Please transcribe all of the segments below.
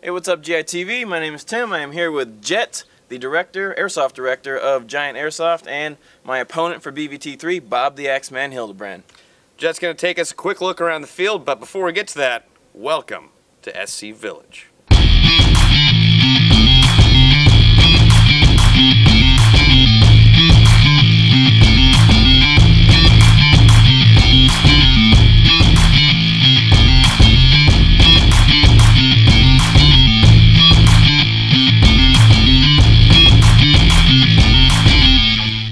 Hey, what's up, GITV? My name is Tim. I am here with Jet, the director, Airsoft director of Giant Airsoft, and my opponent for BVT3, Bob the Axeman Hildebrand. Jet's going to take us a quick look around the field, but before we get to that, welcome to SC Village.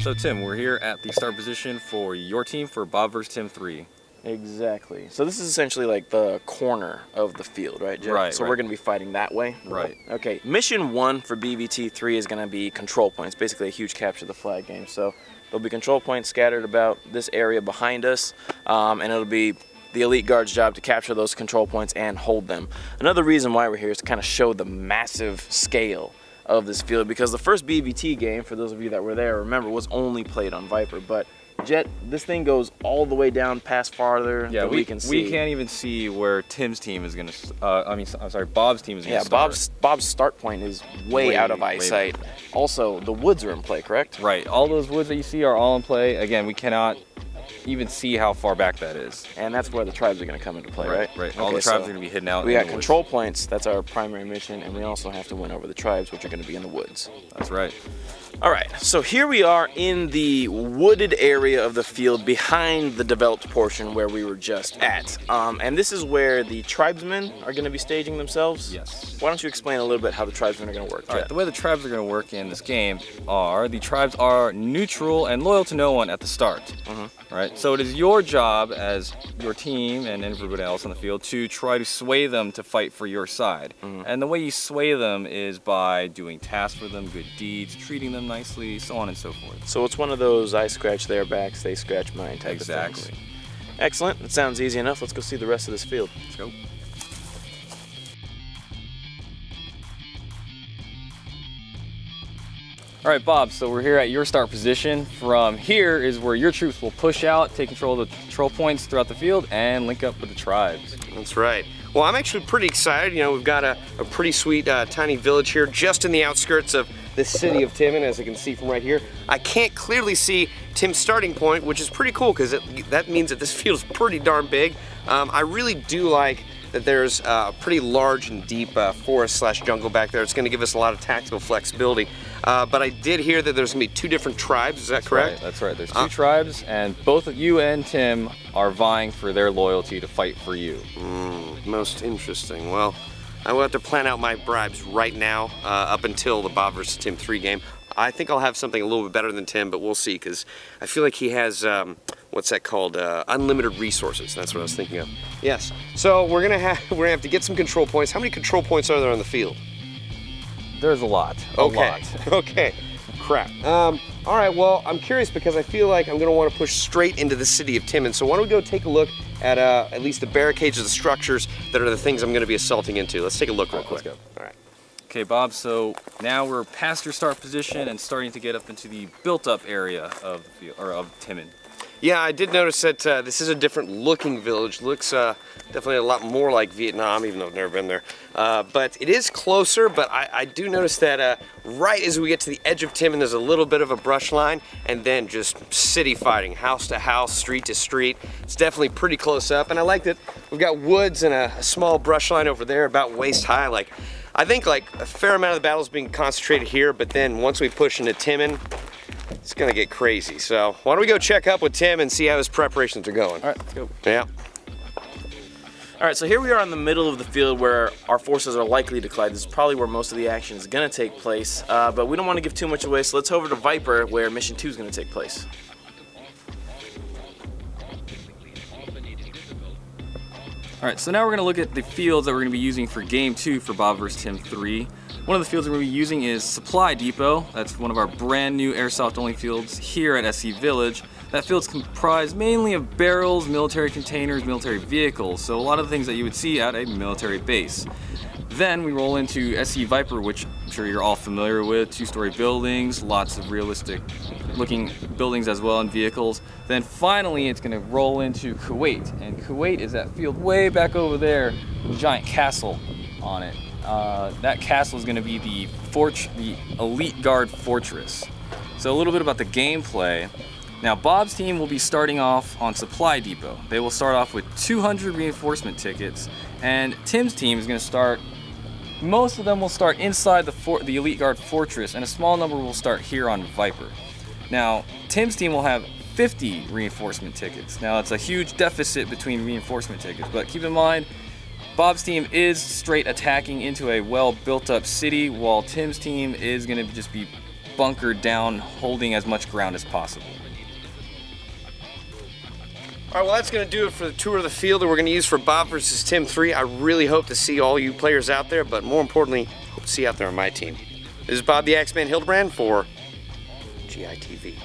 So Tim, we're here at the start position for your team for Bob vs. Tim 3. Exactly. So this is essentially like the corner of the field, right, Jet? Right. So we're going to be fighting that way? Right. Okay. Mission 1 for BVT3 is going to be control points, basically a huge capture the flag game. So there'll be control points scattered about this area behind us, and it'll be the elite guard's job to capture those control points and hold them. Another reason why we're here is to kind of show the massive scale of this field, because the first BVT game, for those of you that were there, remember, was only played on Viper. But Jet, this thing goes all the way down past farther than we can see. We can't even see where Tim's team is going to, Bob's team is going to start. Bob's start point is way out of eyesight. Also, the woods are in play, correct? Right, all those woods that you see are all in play. Again, we cannot even see how far back that is. And that's where the tribes are going to come into play, right? Right. All the tribes are going to be hidden out. We got control points. That's our primary mission, and we also have to win over the tribes, which are going to be in the woods. That's right. All right, so here we are in the wooded area of the field behind the developed portion where we were just at. And this is where the tribesmen are going to be staging themselves? Yes. Why don't you explain a little bit how the tribesmen are going to work? All right, the way the tribes are going to work in this game are the tribes are neutral and loyal to no one at the start. Right? So it is your job as your team and everybody else on the field to try to sway them to fight for your side. And the way you sway them is by doing tasks for them, good deeds, treating them nicely, so on and so forth. So it's one of those I scratch their backs, they scratch mine type of things. Excellent. That sounds easy enough. Let's go see the rest of this field. Let's go. All right, Bob, so we're here at your start position. From here is where your troops will push out, take control of the control points throughout the field, and link up with the tribes. That's right. Well, I'm actually pretty excited. You know, we've got a pretty sweet tiny village here just in the outskirts of the city of Timmins, as you can see from right here. I can't clearly see Tim's starting point, which is pretty cool because that means that this field is pretty darn big. I really do like that there's a pretty large and deep forest/jungle back there. It's going to give us a lot of tactical flexibility. But I did hear that there's going to be 2 different tribes. Is that correct? Right, that's right. There's 2 tribes, and both of you and Tim are vying for their loyalty to fight for you. Most interesting. Well, I will have to plan out my bribes right now up until the Bob vs. Tim 3 game. I think I'll have something a little bit better than Tim, but we'll see, because I feel like he has, what's that called? Unlimited resources. That's what I was thinking of. Yes. So we're gonna have to get some control points. How many control points are there on the field? There's a lot. Okay. Crap. All right. Well, I'm curious because I feel like I'm gonna want to push straight into the city of Timmins. So why don't we go take a look at least the barricades or the structures that are the things I'm gonna be assaulting into. Let's take a look real quick. Let's go. All right. Okay, Bob, so now we're past your start position and starting to get up into the built-up area of the field, or of Timmins. Yeah, I did notice that this is a different looking village. Looks definitely a lot more like Vietnam, even though I've never been there. But it is closer, but I do notice that right as we get to the edge of Timmins, there's a little bit of a brush line, and then just city fighting, house to house, street to street. It's definitely pretty close up, and I like that we've got woods and a small brush line over there about waist high. I think like a fair amount of the battle is being concentrated here, but then once we push into Timmins, it's gonna get crazy. So why don't we go check up with Tim and see how his preparations are going? All right, let's go. Yeah. All right, so here we are in the middle of the field where our forces are likely to collide. This is probably where most of the action is gonna take place, but we don't want to give too much away, so let's head over to Viper where Mission 2 is gonna take place. All right, so now we're going to look at the fields that we're going to be using for Game 2 for Bob vs. Tim 3. One of the fields we're going to be using is Supply Depot. That's one of our brand new Airsoft-only fields here at SC Village. That field's comprised mainly of barrels, military containers, military vehicles, so a lot of the things that you would see at a military base. Then we roll into SC Viper, which I'm sure you're all familiar with. 2-story buildings, lots of realistic looking buildings as well and vehicles. Then finally it's going to roll into Kuwait, and Kuwait is that field way back over there with a giant castle on it. that castle is going to be the Elite Guard Fortress. So a little bit about the gameplay. Now Bob's team will be starting off on Supply Depot. They will start off with 200 reinforcement tickets, and Tim's team is going to start, most of them will start inside the Elite Guard Fortress, and a small number will start here on Viper. Now Tim's team will have 50 reinforcement tickets. Now it's a huge deficit between reinforcement tickets, but keep in mind, Bob's team is straight attacking into a well built up city, while Tim's team is going to just be bunkered down, holding as much ground as possible. All right, well, that's going to do it for the tour of the field that we're going to use for Bob versus Tim 3. I really hope to see all you players out there, but more importantly, hope to see you out there on my team. This is Bob the Axeman Hildebrand for GITV.